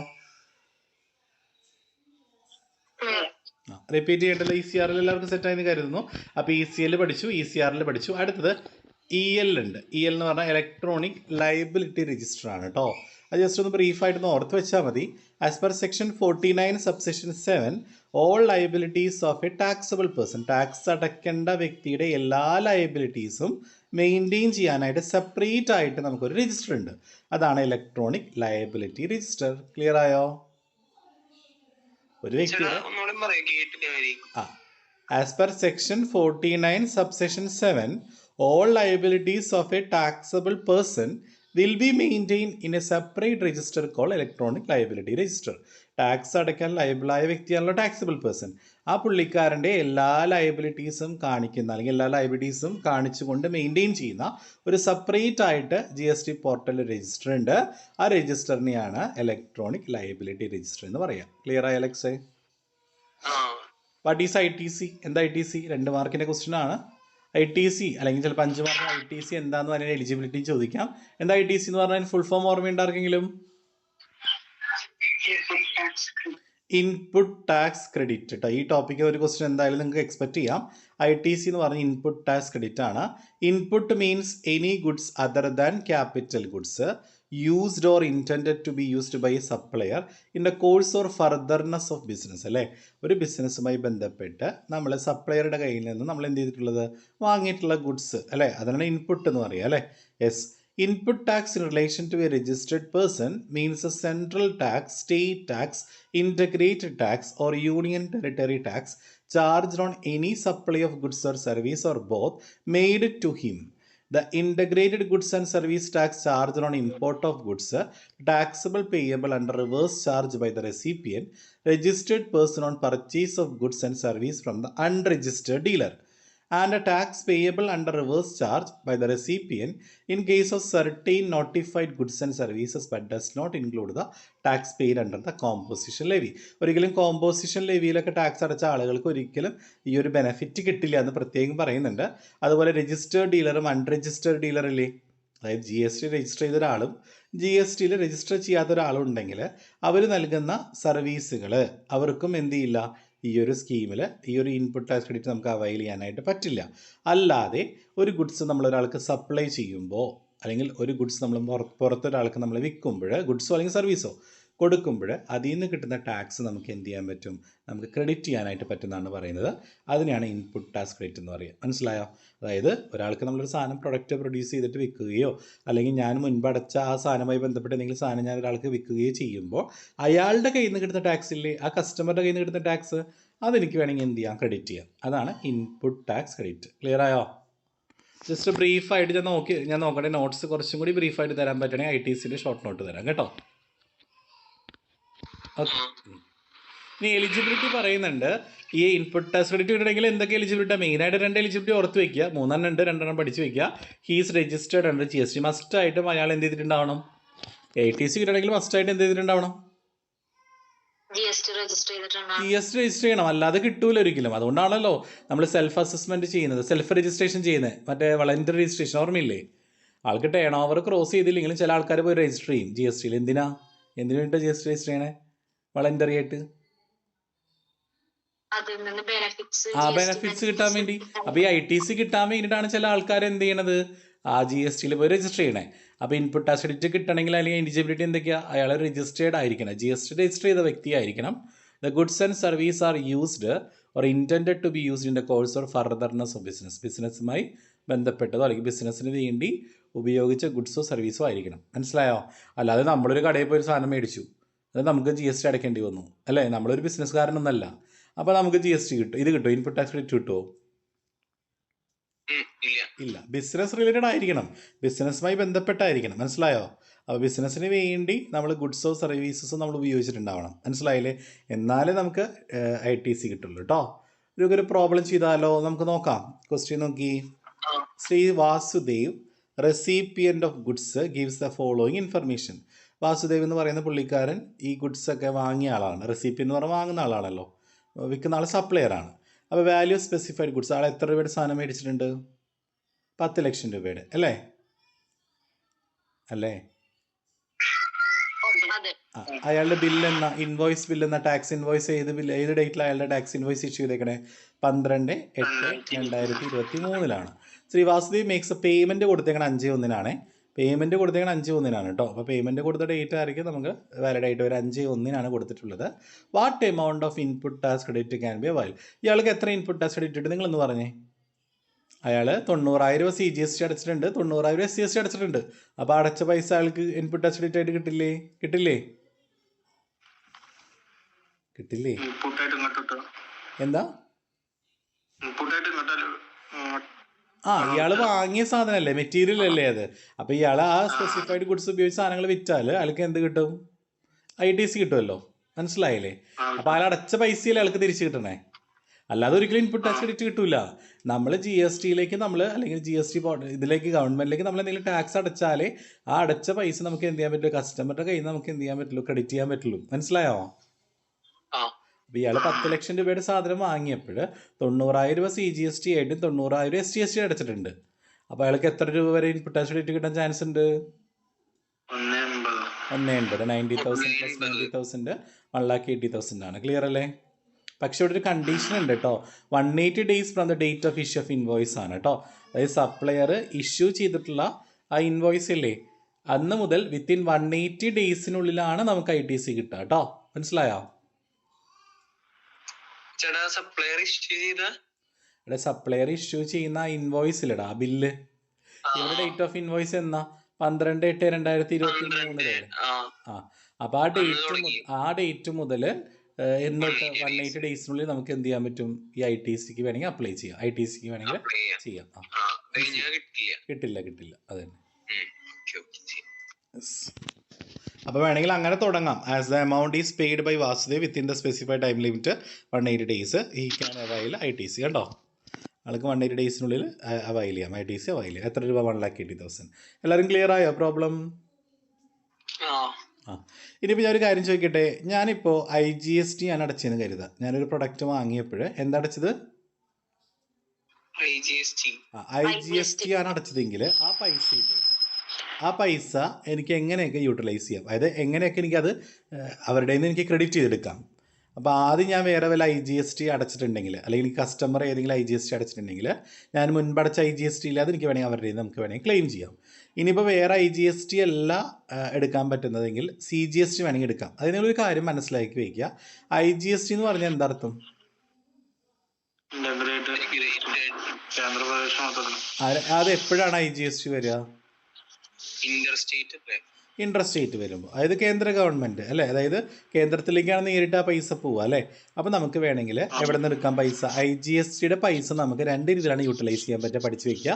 റിപ്പീറ്റ് ചെയ്യേണ്ടത് ECR എല്ലാവർക്കും സെറ്റായെന്ന് കരുതുന്നു. അപ്പോൾ ECL പഠിച്ചു, ECRL പഠിച്ചു. അടുത്തത് EL ഉണ്ട്. EL എന്ന് പറഞ്ഞാൽ ഇലക്ട്രോണിക് ലയബിലിറ്റി രജിസ്റ്റർ ആണ് കേട്ടോ. അത് ജസ്റ്റ് ഒന്ന് ബ്രീഫായിട്ടൊന്ന് ഓർത്ത് വെച്ചാൽ മതി. As per section 49 subsection 7 all liabilities of A taxable person, tax അടയ്ക്കേണ്ട വ്യക്തിയുടെ എല്ലാ ലയബിലിറ്റീസും മെയിൻറ്റെയിൻ ചെയ്യാനായിട്ട് സെപ്പറേറ്റ് ആയിട്ട് നമുക്കൊരു രജിസ്റ്റർ ഉണ്ട്. അതാണ് ഇലക്ട്രോണിക് ലയബിലിറ്റി രജിസ്റ്റർ. ക്ലിയർ ആയോ? ഒരു വ്യക്തിയുടെ as per section 49 subsection 7 all liabilities of a taxable person will be maintained in a separate register called electronic liability register. Tax അടയ്ക്കാൻ ലയബിളായ വ്യക്തിയാണല്ലോ ടാക്സബിൾ പേഴ്സൺ. ആ പുള്ളിക്കാരൻ്റെ എല്ലാ ലയബിലിറ്റീസും കാണിക്കുന്ന അല്ലെങ്കിൽ എല്ലാ ലയബിലിറ്റീസും കാണിച്ചുകൊണ്ട് മെയിൻറ്റെയിൻ ചെയ്യുന്ന ഒരു സെപ്പറേറ്റ് ആയിട്ട് GST പോർട്ടലിൽ രജിസ്റ്റർ ഉണ്ട്. ആ രജിസ്റ്ററിനെയാണ് ഇലക്ട്രോണിക് ലയബിലിറ്റി രജിസ്റ്റർ എന്ന് പറയാം. ക്ലിയർ ആയ അലക്സേ? What is ITC? എന്താ ITC? 2 മാർക്കിൻ്റെ ക്വസ്റ്റ്യൻ ആണ്. ITC അല്ലെങ്കിൽ ചിലപ്പോൾ 5 മാർക്ക് ITC എന്താന്ന് പറഞ്ഞാൽ എലിജിബിലിറ്റി ചോദിക്കാം. എന്താ ITC എന്ന് പറഞ്ഞാൽ ഫുൾ ഫോം ഓർമ്മയുണ്ടാർക്കെങ്കിലും? ഇൻപുട്ട് ടാക്സ് ക്രെഡിറ്റ് കേട്ടോ. ഈ ടോപ്പിക്ക് ഒരു ക്വസ്റ്റ്യൻ എന്തായാലും നിങ്ങൾക്ക് എക്സ്പെക്ട് ചെയ്യാം. ITC എന്ന് പറഞ്ഞ ഇൻപുട്ട് ടാക്സ് ക്രെഡിറ്റ് ആണ്. Input means any goods other than capital goods used or intended to be used by a supplier in the course or furtherance of business. അല്ലേ, ഒരു ബിസിനസ്സുമായി ബന്ധപ്പെട്ട് നമ്മൾ സപ്ലയറുടെ കയ്യിൽ നിന്ന് നമ്മൾ എന്ത് ചെയ്തിട്ടുള്ളത് വാങ്ങിയിട്ടുള്ള ഗുഡ്സ് അല്ലേ, അതാണ് ഇൻപുട്ട് എന്ന് പറയുക അല്ലേ. Yes, input tax in relation to a registered person means a central tax, state tax, integrated tax or union territory tax charged on any supply of goods or service or both made to him. The integrated goods and service tax charged on import of goods, taxable payable under reverse charge by the recipient, registered person on purchase of goods and service from the unregistered dealer, and a tax payable under reverse charge by the recipient in case of certain notified goods and services but does not include the tax paid under the composition levy. ഒരിക്കലും composition ലെവിയിലൊക്കെ tax അടച്ച ആളുകൾക്ക് ഒരിക്കലും ഈ ഒരു benefit കിട്ടില്ല എന്ന് പ്രത്യേകം പറയുന്നുണ്ട്. അതുപോലെ രജിസ്റ്റേർഡ് ഡീലറും അൺരജിസ്റ്റേർഡ് ഡീലറില്ലേ, അതായത് GST രജിസ്റ്റർ ചെയ്ത ഒരാളും GSTയിൽ രജിസ്റ്റർ ചെയ്യാത്ത ഒരാളും ഉണ്ടെങ്കിൽ അവർ നൽകുന്ന സർവീസുകൾ അവർക്കും എന്ത് ചെയ്യില്ല, ഈ ഒരു സ്കീമിൽ ഈ ഒരു ഇൻപുട്ട് ടാക്സ് ക്രെഡിറ്റ് നമുക്ക് അവൈൽ ചെയ്യാനായിട്ട് പറ്റില്ല. അല്ലാതെ ഒരു ഗുഡ്സ് നമ്മൾ ഒരാൾക്ക് സപ്ലൈ ചെയ്യുമ്പോൾ അല്ലെങ്കിൽ ഒരു ഗുഡ്സ് നമ്മൾ പുറത്തൊരാൾക്ക് നമ്മൾ വിൽക്കുമ്പോൾ ഗുഡ്സോ അല്ലെങ്കിൽ സർവീസോ കൊടുക്കുമ്പോൾ അതിൽ നിന്ന് കിട്ടുന്ന ടാക്സ് നമുക്ക് എന്ത് ചെയ്യാൻ പറ്റും, നമുക്ക് ക്രെഡിറ്റ് ചെയ്യാനായിട്ട് പറ്റുന്നതാണ് പറയുന്നത്. അതിനെയാണ് ഇൻപുട്ട് ടാക്സ് ക്രെഡിറ്റ് എന്ന് പറയുക. മനസ്സിലായോ? അതായത് ഒരാൾക്ക് നമ്മളൊരു സാധനം പ്രൊഡക്റ്റ് പ്രൊഡ്യൂസ് ചെയ്തിട്ട് വിൽക്കുകയോ അല്ലെങ്കിൽ ഞാൻ മുൻപ് അടച്ച ആ സാധനവുമായി ബന്ധപ്പെട്ട് എന്തെങ്കിലും സാധനം ഞാൻ ഒരാൾക്ക് വിൽക്കുകയോ ചെയ്യുമ്പോൾ അയാളുടെ കയ്യിൽ നിന്ന് കിട്ടുന്ന ടാക്സ് ഇല്ലേ, ആ കസ്റ്റമറുടെ കയ്യിൽ നിന്ന് കിട്ടുന്ന ടാക്സ് അതെനിക്ക് വേണമെങ്കിൽ എന്ത് ചെയ്യാം, ക്രെഡിറ്റ് ചെയ്യാം. അതാണ് ഇൻപുട്ട് ടാക്സ് ക്രെഡിറ്റ്. ക്ലിയർ ആയോ? ജസ്റ്റ് ബ്രീഫായിട്ട് ഞാൻ നോക്കട്ടെ, നോട്ട്സ് കുറച്ചും കൂടി ബ്രീഫായിട്ട് തരാൻ പറ്റണമെങ്കിൽ ITCയുടെ ഷോർട്ട് നോട്ട് തരാം കേട്ടോ. ഓക്കെ, ഇനി എലിജിബിലിറ്റി പറയുന്നുണ്ട്. ഈ ഇൻപുട്ട് ടാക്സ് ക്രെഡിറ്റ് കിട്ടണമെങ്കിൽ എന്തൊക്കെ എലിജിബിലിറ്റി? മെയിനായിട്ട് 2 എലിജിബിലിറ്റി ഓർത്ത് വയ്ക്കുക, 3 ഉണ്ട്, 2 പഠിച്ച് വയ്ക്കുക. He's registered under GST. മസ്റ്റായിട്ടും അയാൾ എന്ത് ചെയ്തിട്ടുണ്ടാവണം? ITC കിട്ടണമെങ്കിൽ മസ്റ്റായിട്ട് എന്ത് ചെയ്തിട്ടുണ്ടാവണം? GST രജിസ്റ്റർ ചെയ്യണം, അല്ലാതെ കിട്ടൂല ഒരിക്കലും. അതുകൊണ്ടാണല്ലോ നമ്മൾ സെൽഫ് അസസ്മെന്റ് ചെയ്യുന്നത്, സെൽഫ് രജിസ്ട്രേഷൻ ചെയ്യുന്നത്, മറ്റേ വളണ്ടറി രജിസ്ട്രേഷൻ ഓർമ്മയില്ലേ? ആൾക്ക് ടേൺ ഓവർ ക്രോസ് ചെയ്തില്ലെങ്കിലും ചില ആൾക്കാർ പോയി രജിസ്റ്റർ ചെയ്യും GSTയിൽ. എന്തിനു വേണ്ടിയിട്ട് GST രജിസ്റ്റർ ചെയ്യണേ? വളണ്ടറി ആയിട്ട് ബെനിഫിറ്റ്സ് കിട്ടാൻ വേണ്ടി. അപ്പോൾ ഈ ITC കിട്ടാൻ വേണ്ടിയിട്ടാണ് ചില ആൾക്കാർ എന്ത് ചെയ്യണത്, ആ GSTയിൽ പോയി രജിസ്റ്റർ ചെയ്യണേ. അപ്പോൾ ഇൻപുട്ട് ടാക്സ് ക്രെഡിറ്റ് കിട്ടണമെങ്കിൽ അല്ലെങ്കിൽ എലിജിബിലിറ്റി എന്തൊക്കെയാണ്? അയാൾ രജിസ്റ്റേർഡ് ആയിരിക്കണം, GST രജിസ്റ്റർ ചെയ്ത വ്യക്തിയായിരിക്കണം. The goods and service are used or intended to be used in the course or furtherness of business. ബിസിനസ്സുമായി ബന്ധപ്പെട്ടതോ അല്ലെങ്കിൽ ബിസിനസ്സിന് വേണ്ടി ഉപയോഗിച്ച ഗുഡ്സോ സർവീസോ ആയിരിക്കണം. മനസ്സിലായോ? അല്ലാതെ നമ്മളൊരു കടയിൽ പോയി ഒരു സാധനം മേടിച്ചു, അത് നമുക്ക് GST അടയ്ക്കേണ്ടി വന്നു അല്ലേ, നമ്മളൊരു ബിസിനസ്സുകാരനൊന്നല്ല, അപ്പോൾ നമുക്ക് GST കിട്ടും, ഇത് കിട്ടും, ഇൻപുട്ട് ടാക്സ് ക്രെഡിറ്റ് കിട്ടുമോ? ഇല്ല. ബിസിനസ് റിലേറ്റഡ് ആയിരിക്കണം, ബിസിനസ്സുമായി ബന്ധപ്പെട്ടായിരിക്കണം. മനസ്സിലായോ? അപ്പോൾ ബിസിനസ്സിന് വേണ്ടി നമ്മൾ ഗുഡ്സോ സർവീസസോ നമ്മൾ ഉപയോഗിച്ചിട്ടുണ്ടാവണം. മനസ്സിലായില്ലേ? എന്നാലേ നമുക്ക് ITC കിട്ടുള്ളൂ കേട്ടോ. ഒരു പ്രോബ്ലം ചെയ്താലോ? നമുക്ക് നോക്കാം. ക്വസ്റ്റ്യൻ നോക്കി. Shri Vasudev recipient of goods gives the following information. Vasudev എന്ന് പറയുന്ന പുള്ളിക്കാരൻ ഈ ഗുഡ്സൊക്കെ വാങ്ങിയ ആളാണ്. റെസിപ്പി എന്ന് പറഞ്ഞാൽ വാങ്ങുന്ന ആളാണല്ലോ, വിൽക്കുന്ന ആൾ സപ്ലയറാണ്. അപ്പോൾ വാല്യൂ സ്പെസിഫൈഡ് ഗുഡ്സ്, ആൾ എത്ര രൂപയുടെ സാധനം മേടിച്ചിട്ടുണ്ട്? 10 ലക്ഷം രൂപയുടെ അല്ലേ? അതെ. അയാളുടെ ബില്ല് എന്ന ഇൻവോയ്സ് ബില്ല് എന്ന ടാക്സ് ഇൻവോയ്സ് ഏത് ഡേറ്റിലാണ് അയാളുടെ ടാക്സ് ഇൻവോയ്സ് ഇഷ്യൂ ചെയ്തേക്കണേ? 12/8/2023 ശ്രീ വാസുദേവ് മേക്സ് പേയ്മെൻറ്റ് കൊടുത്തേക്കണം 5/1 പേയ്മെൻറ്റ് കൊടുത്തേക്കണം 5/1 കേട്ടോ. അപ്പോൾ പേയ്മെൻറ്റ് കൊടുത്ത ഡേറ്റ് ആയിരിക്കും നമുക്ക് വാലിഡ് ആയിട്ട് ഒരു 5/1 കൊടുത്തിട്ടുള്ളത്. What amount of input tax credit can be avail? ഇയാൾക്ക് എത്ര ഇൻപുട്ട് ടാക്സ് ക്രെഡിറ്റ് ഇട്ട് നിങ്ങളൊന്ന് പറഞ്ഞേ. അയാൾ 90,000 CGST അടച്ചിട്ടുണ്ട്, 90,000 SGST അടച്ചിട്ടുണ്ട്. അപ്പോൾ അടച്ച പൈസ അയാൾക്ക് ഇൻപുട്ട് ടാക്സ് ക്രെഡിറ്റ് ആയിട്ട് കിട്ടില്ലേ? എന്താ? ഇയാൾ വാങ്ങിയ സാധനമല്ലേ, മെറ്റീരിയൽ അല്ലേ അത്. അപ്പോൾ ഇയാൾ ആ സ്പെസിഫൈഡ് ഗുഡ്സ് ഉപയോഗിച്ച് സാധനങ്ങൾ വിറ്റാൽ അയാൾക്ക് എന്ത് കിട്ടും? ITC കിട്ടുമല്ലോ. മനസ്സിലായില്ലേ? അപ്പോൾ അയാൾ അടച്ച പൈസയിൽ അയാൾക്ക് തിരിച്ച് കിട്ടണേ, അല്ലാതെ ഒരിക്കലും ഇൻപുട്ട് ടാക്സ് ക്രെഡിറ്റ് കിട്ടൂല. നമ്മൾ GSTയിലേക്ക് അല്ലെങ്കിൽ GST ഇതിലേക്ക് ഗവൺമെന്റിലേക്ക് നമ്മൾ എന്തെങ്കിലും ടാക്സ് അടച്ചാലേ ആ അടച്ച പൈസ നമുക്ക് എന്ത് ചെയ്യാൻ പറ്റുള്ളൂ? കസ്റ്റമറുടെ കയ്യിൽ നിന്ന് നമുക്ക് എന്ത് ചെയ്യാൻ പറ്റുള്ളൂ? ക്രെഡിറ്റ് ചെയ്യാൻ പറ്റുള്ളൂ. മനസ്സിലായോ? അപ്പോൾ ഇയാൾ 10 ലക്ഷം രൂപയുടെ സാധനം വാങ്ങിയപ്പോൾ 90,000 രൂപ CGST ആയിട്ടും 90,000 SGST അടച്ചിട്ടുണ്ട്. അപ്പോൾ അയാൾക്ക് എത്ര രൂപ വരെ ഇൻപുട്ട് ടാക്സ് ക്രെഡിറ്റ് കിട്ടാൻ ചാൻസ് ഉണ്ട്? 180. 90,000 + 90,000 1,80,000 ക്ലിയർ അല്ലേ? പക്ഷെ ഇവിടെ ഒരു കണ്ടീഷൻ ഉണ്ട് കേട്ടോ. 180 days from the date of issue of invoice ആണ് കേട്ടോ. അതായത് സപ്ലയർ ഇഷ്യൂ ചെയ്തിട്ടുള്ള ആ ഇൻവോയ്സ് ഇല്ലേ, അന്ന് മുതൽ വിത്തിൻ 180 daysനുള്ളിലാണ് നമുക്ക് ITC കിട്ടുക കേട്ടോ. മനസ്സിലായോ? സപ്ലയർ ഇഷ്യൂ ചെയ്യുന്ന ഇൻവോയ്സ് ഇല്ലടാ, ബില്ല്. ഇവിടെ ഡേറ്റ് ഓഫ് ഇൻവോയ്സ് എന്നാ? 12/8/2023 അപ്പോൾ ആ ഡേറ്റ് മുതൽ എന്നിട്ട് 180 daysനുള്ളിൽ നമുക്ക് എന്ത് ചെയ്യാൻ പറ്റും? ഈ ITCക്ക് വേണമെങ്കിൽ അപ്ലൈ ചെയ്യാം. ITCക്ക് വേണമെങ്കിൽ ചെയ്യാം. കിട്ടില്ല. അത് തന്നെ. അപ്പോൾ വേണമെങ്കിൽ അങ്ങനെ തുടങ്ങാം. As the amount is paid by Vasudev within the specified time limit 180 days he can avail ITC. കണ്ടോ, ആൾക്ക് 180 daysനുള്ളിൽ അവൈൽ ചെയ്യാം, ITC അവൈൽ ചെയ്യാം. എത്ര രൂപ? 1,80,000. എല്ലാവരും ക്ലിയർ ആയോ പ്രോബ്ലം? ഇനിയിപ്പോൾ ഞാനൊരു കാര്യം ചോദിക്കട്ടെ. ഞാനിപ്പോൾ IGST ഞാൻ അടച്ചെന്ന് കരുതാം. ഞാനൊരു പ്രൊഡക്റ്റ് വാങ്ങിയപ്പോൾ എന്താ അടച്ചത്? IGST ആണ് അടച്ചതെങ്കിൽ ആ പൈസ എനിക്ക് എങ്ങനെയൊക്കെ യൂട്ടിലൈസ് ചെയ്യാം? അതായത് എങ്ങനെയൊക്കെ എനിക്കത് അവരുടെ നിന്ന് എനിക്ക് ക്രെഡിറ്റ് ചെയ്തെടുക്കാം? അപ്പോൾ ആദ്യം ഞാൻ വേറെ വല്ല IGST അടച്ചിട്ടുണ്ടെങ്കിൽ, അല്ലെങ്കിൽ കസ്റ്റമർ ഏതെങ്കിലും IGST അടച്ചിട്ടുണ്ടെങ്കിൽ ഞാൻ മുൻപടച്ച IGST ഇല്ലാതെ എനിക്ക് വേണമെങ്കിൽ അവരുടെ നിന്ന് നമുക്ക് വേണമെങ്കിൽ ക്ലെയിം ചെയ്യാം. ഇനിയിപ്പോൾ വേറെ IGST അല്ല എടുക്കാൻ പറ്റുന്നതെങ്കിൽ CGST വേണമെങ്കിൽ എടുക്കാം. അതിനൊരു കാര്യം മനസ്സിലാക്കി വയ്ക്കുക. IGST എന്ന് പറഞ്ഞാൽ എന്താർത്ഥം? അത് എപ്പോഴാണ് IGST വരിക? ഇൻട്രസ്റ്റേറ്റ് വരുമ്പോൾ, അതായത് കേന്ദ്ര ഗവൺമെൻറ് അല്ലേ, അതായത് കേന്ദ്രത്തിലേക്കാണ് നേരിട്ട് ആ പൈസ പോവുക അല്ലേ. അപ്പോൾ നമുക്ക് വേണമെങ്കിൽ എവിടെ നിന്ന് എടുക്കാം പൈസ? IGSTയുടെ പൈസ നമുക്ക് രണ്ട് രീതിയിലാണ് യൂട്ടിലൈസ് ചെയ്യാൻ പറ്റുക, പഠിച്ചു വയ്ക്കുക.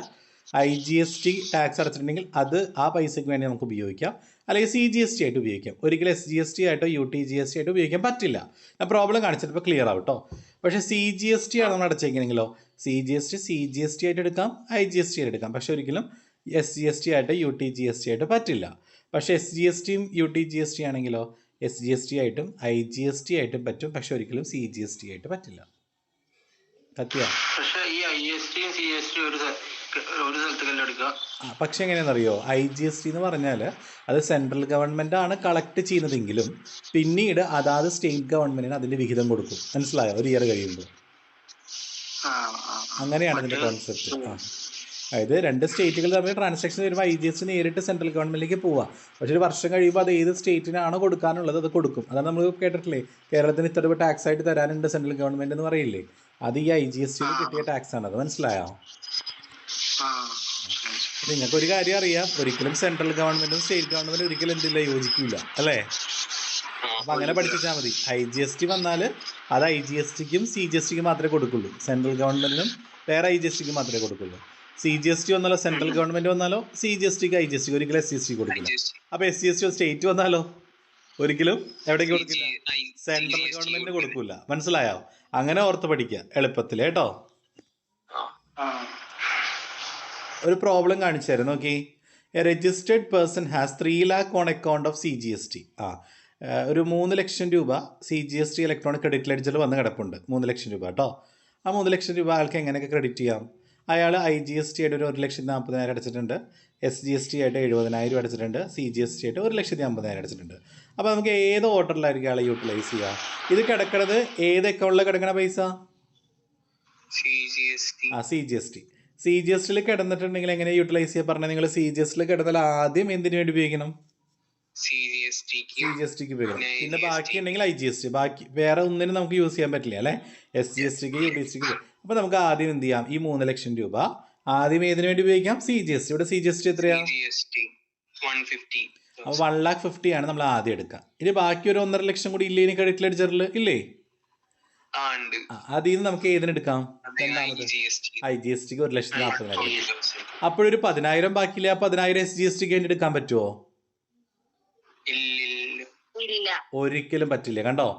IGST ടാക്സ് അടച്ചിട്ടുണ്ടെങ്കിൽ അത് ആ പൈസയ്ക്ക് വേണ്ടി നമുക്ക് ഉപയോഗിക്കാം, അല്ലെങ്കിൽ CGST ആയിട്ട് ഉപയോഗിക്കാം. ഒരിക്കലും SGST ആയിട്ടോ UTGST ആയിട്ടോ ഉപയോഗിക്കാൻ പറ്റില്ല. ഞാൻ പ്രോബ്ലം കാണിച്ചിട്ട് ക്ലിയർ ആവും കേട്ടോ. പക്ഷേ CGST ആണ് നമ്മൾ അടച്ചേക്കണെങ്കിലോ, CGST ആയിട്ട് എടുക്കാം, IGST ആയിട്ട് എടുക്കാം. പക്ഷേ ഒരിക്കലും SGST ആയിട്ട് UTGST ആയിട്ട് പറ്റില്ല. പക്ഷേ SGSTയും UTGST ആണെങ്കിലോ SGST ആയിട്ടും IGST ആയിട്ടും പറ്റും. പക്ഷെ ഒരിക്കലും CGST ആയിട്ട് പറ്റില്ല. പക്ഷെ എങ്ങനെയാണെന്നറിയോ, IGST എന്ന് പറഞ്ഞാൽ അത് സെൻട്രൽ ഗവൺമെൻറ് ആണ് കളക്ട് ചെയ്യുന്നതെങ്കിലും പിന്നീട് അതാത് സ്റ്റേറ്റ് ഗവൺമെൻറ്റിന് അതിൻ്റെ വിഹിതം കൊടുക്കും. മനസ്സിലായോ? ഒരു ഇയർ കഴിയുമ്പോൾ. അങ്ങനെയാണ് ഇതിൻ്റെ കോൺസെപ്റ്റ്. അതായത് രണ്ട് സ്റ്റേറ്റുകൾ തമ്മിൽ ട്രാൻസാക്ഷൻ വരുമ്പോൾ IGST നേരിട്ട് സെൻട്രൽ ഗവൺമെൻറ്റിലേക്ക് പോവാം. പക്ഷേ ഒരു വർഷം കഴിയുമ്പോൾ അത് ഏത് സ്റ്റേറ്റിനാണോ കൊടുക്കാനുള്ളത് അത് കൊടുക്കും. അതാണ് നമ്മൾ കേട്ടിട്ടില്ലേ, കേരളത്തിന് ഇത്ര രൂപ ടാക്സ് ആയിട്ട് തരാനുണ്ട് സെൻട്രൽ ഗവൺമെൻറ് എന്ന് പറയില്ലേ, അത് ഈ IGSTയിൽ കിട്ടിയ ടാക്സ് ആണ്. അത് മനസ്സിലായോ? നിങ്ങൾക്കൊരു കാര്യം അറിയാം, ഒരിക്കലും സെൻട്രൽ ഗവൺമെൻറ്റും സ്റ്റേറ്റ് ഗവൺമെൻറ്റും ഒരിക്കലും എന്തില്ല യോജിക്കില്ല അല്ലേ. അപ്പം അങ്ങനെ പഠിപ്പിച്ചാൽ മതി. IGST വന്നാൽ അത് IGSTക്കും CGSTക്കും മാത്രമേ കൊടുക്കുള്ളൂ, സെൻട്രൽ ഗവൺമെൻറ്റിനും വേറെ IGSTക്ക് മാത്രമേ കൊടുക്കുള്ളൂ. CGST വന്നാലോ സെൻട്രൽ ഗവൺമെൻറ് വന്നാലോ CGSTക്ക് IGSTക്ക് ഒരിക്കലും SGST കൊടുക്കില്ല. അപ്പോൾ SGST സ്റ്റേറ്റ് വന്നാലോ ഒരിക്കലും എവിടേക്ക് കൊടുക്കില്ല, സെൻട്രൽ ഗവൺമെൻറ്റിന് കൊടുക്കില്ല. മനസ്സിലായോ? അങ്ങനെ ഓർത്ത് പഠിക്കുക എളുപ്പത്തിൽ കേട്ടോ. ഒരു പ്രോബ്ലം കാണിച്ചു തരാം, നോക്കി. A registered person has 3 lakh on account of CGST. ഒരു 3 ലക്ഷം രൂപ CGST ഇലക്ട്രോണിക് ക്രെഡിറ്റ് ലെഡ്ജറിൽ വന്ന് കിടപ്പുണ്ട്. 3 ലക്ഷം രൂപ കേട്ടോ. ആ 3 ലക്ഷം രൂപ ആൾക്ക് എങ്ങനെയൊക്കെ ക്രെഡിറ്റ് ചെയ്യാം? അയാൾ IGST ആയിട്ട് ഒരു 1,40,40,000 അടച്ചിട്ടുണ്ട്, SGST ആയിട്ട് 70,000 അടച്ചിട്ടുണ്ട്, CGST ആയിട്ട് 1,50,000 അടച്ചിട്ടുണ്ട്. അപ്പോൾ നമുക്ക് ഏത് ഓർഡറിലായിരിക്കും ആളെ യൂട്ടിലൈസ് ചെയ്യുക? ഇത് കിടക്കുന്നത് ഏത് അക്കൗണ്ടിലാണ് കിടക്കണ പൈസ? CGST കിടന്നിട്ടുണ്ടെങ്കിൽ എങ്ങനെ യൂട്ടിലൈസ് ചെയ്യാൻ പറഞ്ഞാൽ നിങ്ങൾ CGST കിടന്നാൽ ആദ്യം എന്തിനു വേണ്ടി ഉപയോഗിക്കണം? CGSTക്ക് ഉപയോഗിക്കണം. പിന്നെ ബാക്കി ഉണ്ടെങ്കിൽ IGST, ബാക്കി വേറെ ഒന്നിനും നമുക്ക് യൂസ് ചെയ്യാൻ പറ്റില്ല അല്ലേ? SGSTക്ക് UDSTക്ക്. അപ്പോൾ നമുക്ക് ആദ്യം എന്ത് ചെയ്യാം? ഈ 3 ലക്ഷം രൂപ ആദ്യം ഏതിനു വേണ്ടി ഉപയോഗിക്കാം? CGST. ഇവിടെ CGST എത്രയാണ്? അപ്പോൾ 1,50,000 ആണ് നമ്മൾ ആദ്യം എടുക്കുക. ഇനി ബാക്കി ഒരു 1.5 ലക്ഷം കൂടി ഇല്ലേ ഇനി ക്രെഡിറ്റ് ലെഡ്ജറിൽ ഇല്ലേ? അതിൽ നിന്ന് നമുക്ക് ഏതിനെടുക്കാം? IGSTക്ക് 1,40,000. അപ്പോഴൊരു 10,000 ബാക്കിയില്ല. 10,000 SGSTക്ക് വേണ്ടി എടുക്കാൻ പറ്റുമോ? ഒരിക്കലും പറ്റില്ല. കണ്ടോ,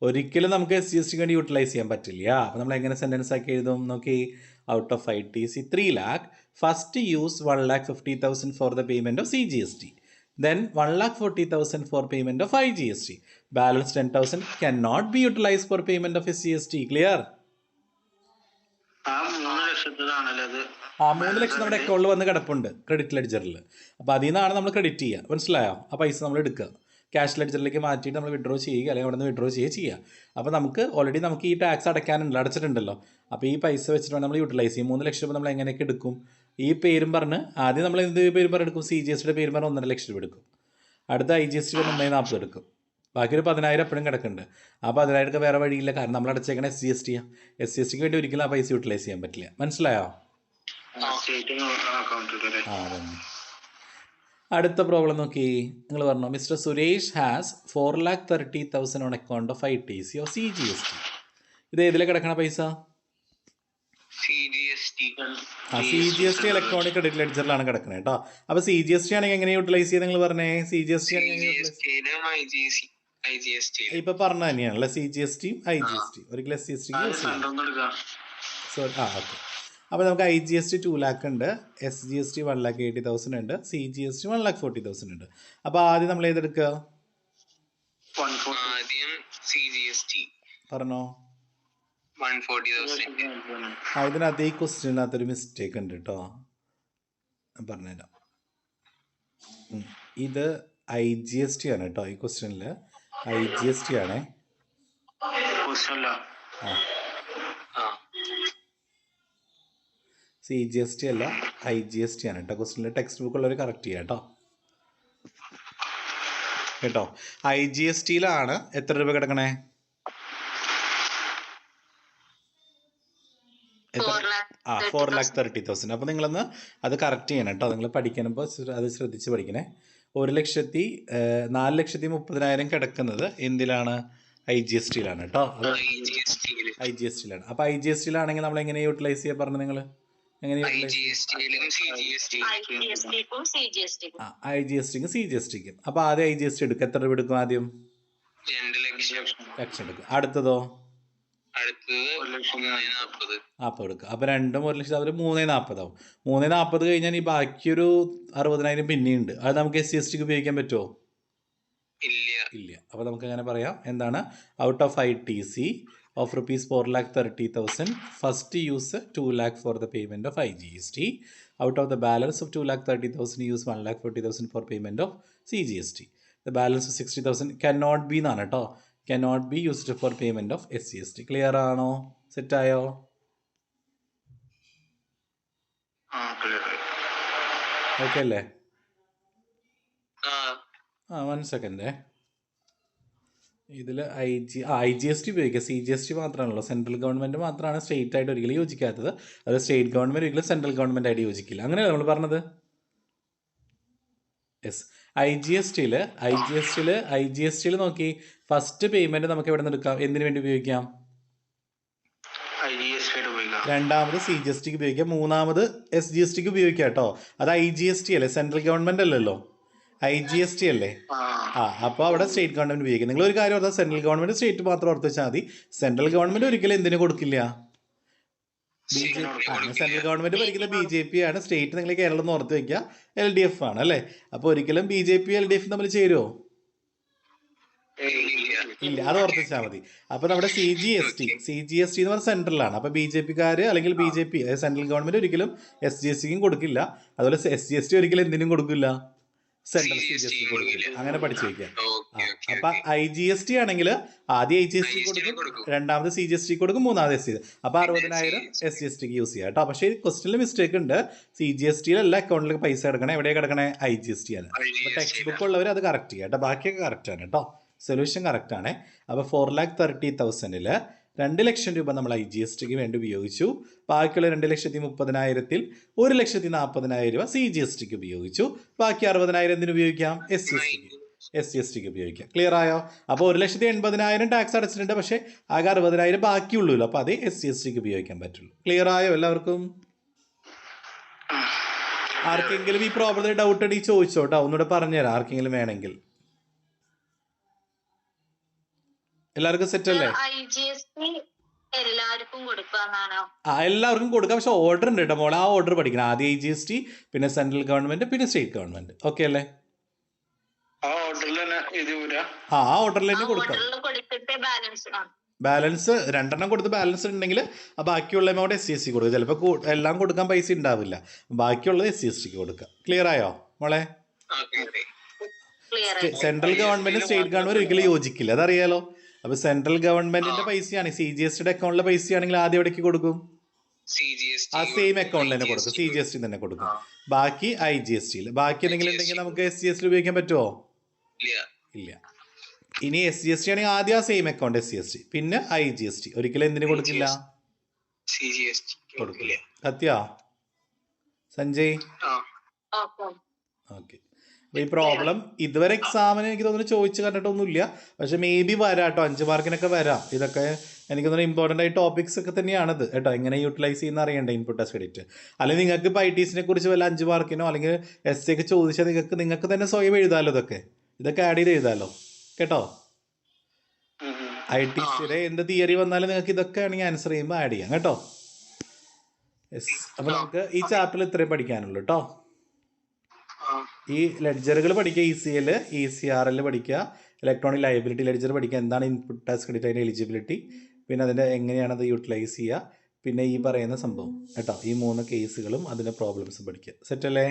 ഒരിക്കലും നമുക്ക് SGSTക്ക് വേണ്ടി യൂട്ടിലൈസ് ചെയ്യാൻ പറ്റില്ല. അപ്പോൾ നമ്മൾ എങ്ങനെ സെന്റൻസ് ആക്കി എഴുതും നോക്കി? Out of ITC 3 lakh, first use 1,50,000 for the payment of CGST, then 1,40,000 for payment of IGST, balance 10,000 cannot be utilized for payment of SGST. Clear? 3 ലക്ഷം നമ്മുടെ അക്കൗണ്ടിൽ വന്ന് കിടപ്പുണ്ട് ക്രെഡിറ്റ് ലെഡ്ജറിൽ. അപ്പോൾ അതിൽ നിന്നാണ് നമ്മൾ ക്രെഡിറ്റ് ചെയ്യുക. മനസ്സിലായോ? ആ പൈസ നമ്മൾ എടുക്കുക, ക്യാഷ് ലെഡ്ജറിലേക്ക് മാറ്റിയിട്ട് നമ്മൾ വിഡ്രോ ചെയ്യുക, അല്ലെങ്കിൽ അവിടെ നിന്ന് വിഡ്രോ ചെയ്യുക. അപ്പോൾ നമുക്ക് ഓൾറെഡി നമുക്ക് ഈ ടാക്സ് അടച്ചിട്ടുണ്ടല്ലോ. അപ്പോൾ ഈ പൈസ വെച്ചിട്ട് വേണം നമ്മൾ യൂട്ടിലൈസ് ചെയ്യും. 3 ലക്ഷം രൂപ നമ്മൾ എങ്ങനെയൊക്കെ എടുക്കും? ഈ പേരും പറഞ്ഞ് ആദ്യം നമ്മൾ എന്ത് പേരും പറഞ്ഞ് എടുക്കും? CGSTയുടെ പേരും പറഞ്ഞ് 1.5 ലക്ഷം രൂപ എടുക്കും. അടുത്ത IGST 1,40,000 എടുക്കും. ബാക്കി ഒരു 10,000 എപ്പോഴും കിടക്കുന്നുണ്ട്. ആ 10,000 വേറെ വഴിയില്ല, കാരണം നമ്മൾ അടച്ചേക്കണ SGSTക്ക് വേണ്ടി ഒരിക്കലും ആ പൈസ യൂട്ടിലൈസ് ചെയ്യാൻ പറ്റില്ല. മനസ്സിലായോ? അടുത്ത പ്രോബ്ലം നോക്കി. നിങ്ങൾ പറഞ്ഞു mister Suresh has 4,30,000 on account of ITC of CGST. ഇത് ഏതിലെ കിടക്കണ പൈസ? CGST ഇലക്ട്രോണിക് ക്രെഡിറ്റ് ലെഡ്ജറിലാണ് കിടക്കുന്നത് കേട്ടോ. അപ്പോൾ CGST ആണെങ്കിൽ എങ്ങനെ യൂട്ടിലൈസ് ചെയ്യുക? നിങ്ങൾ പറഞ്ഞേ. CGST ഇപ്പൊ പറഞ്ഞ തന്നെയാണല്ലേ, CGSTയും IGST. ഒരിക്കലും SGSTക്ക് യൂസ് ചെയ്യാം. ഓക്കെ. അപ്പോൾ നമുക്ക് IGST 2 lakh ഉണ്ട്, SGST 1,80,000 ഉണ്ട്, CGST 1,40,000 ഉണ്ട്. അപ്പോൾ ആദ്യം നമ്മൾ ഏതെടുക്കുക? പറഞ്ഞോ. ഇതിനകത്ത് ഈ ക്വസ്റ്റ്യനകത്തൊരു മിസ്റ്റേക്ക് ഉണ്ട് കേട്ടോ, പറഞ്ഞുതരാം. ഇത് IGST ആണ് കേട്ടോ. ഈ ക്വസ്റ്റ്യനിൽ IGST ആണേ. CGST അല്ല, IGST ആണ് കേട്ടോ. ക്വസ്റ്റ്യനിൽ ടെക്സ്റ്റ് ബുക്കുള്ളവർ കറക്റ്റ് ചെയ്യാം കേട്ടോ. IGSTയിലാണ് എത്ര രൂപ കിടക്കണേ? 4,30,000. അപ്പോൾ നിങ്ങളൊന്ന് അത് കറക്റ്റ് ചെയ്യണം കേട്ടോ. നിങ്ങൾ പഠിക്കുമ്പോൾ അത് ശ്രദ്ധിച്ച് പഠിക്കണേ. 4,30,000 കിടക്കുന്നത് എന്തിലാണ്? IGSTയിലാണ് കേട്ടോ. IGSTയിലാണ്. അപ്പോൾ IGSTയിലാണെങ്കിൽ നമ്മൾ എങ്ങനെ യൂട്ടിലൈസ് ചെയ്യാൻ പറഞ്ഞു? നിങ്ങൾ എങ്ങനെ IGSTക്കും CGSTക്കും. അപ്പോൾ ആദ്യം IGST എടുക്കും. എത്ര രൂപ എടുക്കും? ആദ്യം 2 ലക്ഷം എടുക്കും. അടുത്തതോ? 40 എടുക്കുക. അപ്പോൾ 2ഉം 1 ലക്ഷം അവർ 3,40,000 ആവും. 3,40,000 കഴിഞ്ഞാൽ ഈ ബാക്കിയൊരു 60,000 പിന്നെയുണ്ട്. അത് നമുക്ക് SGSTക്ക് ഉപയോഗിക്കാൻ പറ്റുമോ? ഇല്ല. അപ്പോൾ നമുക്ക് അങ്ങനെ പറയാം. എന്താണ്? Out of ITC of rupees 4,30,000, first use 2 lakh for the payment of IGST. Out of the balance of 2,30,000, use 1,40,000 for payment of CGST. The balance of 60,000 cannot be എന്നാണ് കേട്ടോ. cannot be used for payment of SGST. Clear ആണോ? Set ആയോ? Okay അല്ലേ? 1 second. ഇതിൽ IGST ഉപയോഗിക്കുക, CGST മാത്രമാണല്ലോ. Central government മാത്രമാണ് state ആയിട്ട് ഒരിക്കലും യോജിക്കാത്തത്. അത് സ്റ്റേറ്റ് ഗവൺമെൻറ് ഒരിക്കലും സെൻട്രൽ ഗവൺമെൻറ് ആയിട്ട് യോജിക്കില്ല. അങ്ങനെയല്ല നമ്മൾ പറഞ്ഞത്. യെസ്. IGSTയിൽ നോക്കി, ഫസ്റ്റ് പേയ്മെൻറ്റ് നമുക്ക് എവിടെ നിന്ന് എടുക്കാം? എന്തിനു വേണ്ടി ഉപയോഗിക്കാം? രണ്ടാമത് CGSTക്ക് ഉപയോഗിക്കാം, മൂന്നാമത് SGSTക്ക് ഉപയോഗിക്കാം കേട്ടോ. അത് IGST അല്ലേ, സെൻട്രൽ ഗവൺമെൻറ് അല്ലല്ലോ, IGST അല്ലേ. അപ്പോൾ അവിടെ സ്റ്റേറ്റ് ഗവൺമെൻറ് ഉപയോഗിക്കും. നിങ്ങളൊരു കാര്യം ഓർത്താൽ സെൻട്രൽ ഗവൺമെൻറ് സ്റ്റേറ്റ് മാത്രം ഓർത്ത് വെച്ചാൽ മതി. സെൻട്രൽ ഗവൺമെൻറ് ഒരിക്കലും എന്തിനു കൊടുക്കില്ല? സെൻട്രൽ ഗവൺമെൻറ് ഭരിക്കുന്ന BJP ആണ്. സ്റ്റേറ്റ് നിങ്ങൾ കേരളം എന്ന് ഓർത്ത് വയ്ക്കുക, LDF ആണ് അല്ലേ. അപ്പോൾ ഒരിക്കലും BJP LDF തമ്മിൽ ചേരുമോ? ഇല്ല, അത് ഓർത്തിച്ചാൽ മതി. അപ്പോൾ നമ്മുടെ CGST എന്ന് പറഞ്ഞ സെൻട്രലാണ്. അപ്പോൾ BJP-കാർ അല്ലെങ്കിൽ BJP സെൻട്രൽ ഗവൺമെൻറ് ഒരിക്കലും SGSTക്കും കൊടുക്കില്ല. അതുപോലെ SGST ഒരിക്കലും എന്തിനും കൊടുക്കില്ല, സെൻട്രൽ CGST കൊടുക്കില്ല. അങ്ങനെ പഠിച്ചു വയ്ക്കാം. അപ്പം IGST ആണെങ്കിൽ ആദ്യം IGST കൊടുക്കും, രണ്ടാമത് CGST കൊടുക്കും, മൂന്നാമത് SC. അപ്പോൾ 60,000 SGSTക്ക് യൂസ് ചെയ്യാം കേട്ടോ. പക്ഷേ ക്വസ്റ്റനിൽ മിസ്റ്റേക്ക് ഉണ്ട്. CGSTയിലല്ല അക്കൗണ്ടിലേക്ക് പൈസ കിടക്കണേ, എവിടെയാണ് കിടക്കണേ? IGST ആണ്. അപ്പോൾ ടെക്സ്റ്റ് ബുക്ക് ഉള്ളവർ അത് കറക്റ്റ് ചെയ്യാം കേട്ടോ. ബാക്കിയൊക്കെ കറക്റ്റാണ് കേട്ടോ. സൊല്യൂഷൻ കറക്റ്റാണ്. അപ്പോൾ 4,30,000-ൽ 2 ലക്ഷം രൂപ നമ്മൾ IGSTക്ക് വേണ്ടി ഉപയോഗിച്ചു. ബാക്കിയുള്ള 2,30,000-ൽ 1,40,000 രൂപ CGSTക്ക് ഉപയോഗിച്ചു. ബാക്കി 60,000 എന്തിനു ഉപയോഗിക്കാം? SGSTക്ക് ഉപയോഗിക്കാം. ക്ലിയർ ആയോ? അപ്പോൾ 1,80,000 ടാക്സ് അടച്ചിട്ടുണ്ട്, പക്ഷേ ആകെ 60,000 ബാക്കിയുള്ളൂ. അപ്പോൾ അതേ SGSTക്ക് ഉപയോഗിക്കാൻ പറ്റുള്ളൂ. ക്ലിയർ ആയോ എല്ലാവർക്കും? ആർക്കെങ്കിലും ഈ പ്രോബ്ലത്തിൽ ഡൗട്ട് ഉണ്ടെങ്കിൽ ചോദിച്ചോട്ടോ, ഒന്നുകൂടെ പറഞ്ഞുതരാം ആർക്കെങ്കിലും വേണമെങ്കിൽ. എല്ലാവർക്കും സെറ്റ് അല്ലേ? എല്ലാവർക്കും കൊടുക്കാന്നാണോ? എല്ലാവർക്കും കൊടുക്കാം, പക്ഷെ ഓർഡർ ഉണ്ട് കേട്ടോ മോളെ. ആ ഓർഡർ പഠിക്കണം. ആദ്യം IGST, പിന്നെ സെൻട്രൽ ഗവൺമെന്റ്, പിന്നെ സ്റ്റേറ്റ് ഗവൺമെന്റ്. ഓക്കെ അല്ലേ? ആ ഓർഡറിൽ തന്നെ കൊടുക്കാം. ബാലൻസ് 2 കൊടുത്ത് ബാലൻസ് ഉണ്ടെങ്കിൽ ബാക്കിയുള്ള എമൗണ്ട് SGST കൊടുക്കുക. ചിലപ്പോൾ എല്ലാം കൊടുക്കാൻ പൈസ ഉണ്ടാവില്ല, ബാക്കിയുള്ളത് SGSTക്ക് കൊടുക്കുക. ക്ലിയർ ആയോ മോളെ? സെൻട്രൽ ഗവൺമെന്റ് സ്റ്റേറ്റ് ഗവൺമെന്റ് ഒരിക്കലും യോജിക്കില്ല, അതറിയാലോ. അപ്പോൾ സെൻട്രൽ ഗവൺമെന്റിന്റെ പൈസയാണ് CGSTയുടെ അക്കൗണ്ടിലെ പൈസയാണെങ്കിൽ ആദ്യം എവിടേക്ക് കൊടുക്കും? ആ സെയിം അക്കൗണ്ടിൽ തന്നെ കൊടുക്കും, CGST തന്നെ കൊടുക്കും. ബാക്കി IGSTയിൽ. ബാക്കി എന്തെങ്കിലും ഉണ്ടെങ്കിൽ നമുക്ക് SGST ഉപയോഗിക്കാൻ പറ്റുമോ? ഇല്ല. ഇനി SGST ആണെങ്കിൽ ആദ്യം ആ സെയിം അക്കൗണ്ട് SGST, പിന്നെ IGST. ഒരിക്കലും എന്തിനു കൊടുക്കില്ല? കൊടുക്കില്ല. സത്യ സഞ്ജയ്? ഓക്കെ. അപ്പോൾ ഈ പ്രോബ്ലം ഇതുവരെ എക്സാമിന് എനിക്ക് തോന്നുന്നു ചോദിച്ച് കണ്ടിട്ടൊന്നുമില്ല, പക്ഷെ മേ ബി വരാം കേട്ടോ. 5 മാർക്കിനൊക്കെ വരാം. ഇതൊക്കെ എനിക്ക് തോന്നുന്നു ഇമ്പോർട്ടൻ്റ് ആയ ടോപ്പിക്സ് ഒക്കെ തന്നെയാണിത് കേട്ടോ. എങ്ങനെ യൂട്ടിലൈസ് ചെയ്യുന്ന അറിയണ്ടേ ഇൻപുട്ട് ടെസ്റ്റ് ക്രെഡിറ്റ്. അല്ലെങ്കിൽ നിങ്ങൾക്ക് ഇപ്പോൾ ITസിനെ കുറിച്ച് വല്ല 5 മാർക്കിനോ അല്ലെങ്കിൽ SC ഒക്കെ ചോദിച്ചാൽ നിങ്ങൾക്ക് തന്നെ സ്വയം എഴുതാമല്ലോ. ഇതൊക്കെ ആഡ് ചെയ്ത് എഴുതാമല്ലോ കേട്ടോ. ITസിയുടെ എന്ത് തിയറി വന്നാലും നിങ്ങൾക്ക് ഇതൊക്കെ ആണെങ്കിൽ ആൻസർ ചെയ്യുമ്പോൾ ആഡ് ചെയ്യാം കേട്ടോ. യെസ്. അപ്പോൾ നമുക്ക് ഈ ചാപ്റ്ററിൽ ഇത്രയും പഠിക്കാനുള്ളൂ കേട്ടോ. ഈ ലെഡ്ജറുകൾ പഠിക്കുക, ECL ECRL പഠിക്കുക, ഇലക്ട്രോണിക് ലയബിലിറ്റി ലെഡ്ജർ പഠിക്കുക, എന്താണ് ഇൻപുട്ട് ടാക്സ് ക്രെഡിറ്റ്, അതിൻ്റെ എലിജിബിലിറ്റി, പിന്നെ അതിൻ്റെ എങ്ങനെയാണ് അത് യൂട്ടിലൈസ് ചെയ്യുക, പിന്നെ ഈ പറയുന്ന സംഭവം കേട്ടോ. ഈ 3 കേസുകളും അതിൻ്റെ പ്രോബ്ലംസും പഠിക്കുക. സെറ്റല്ലേ?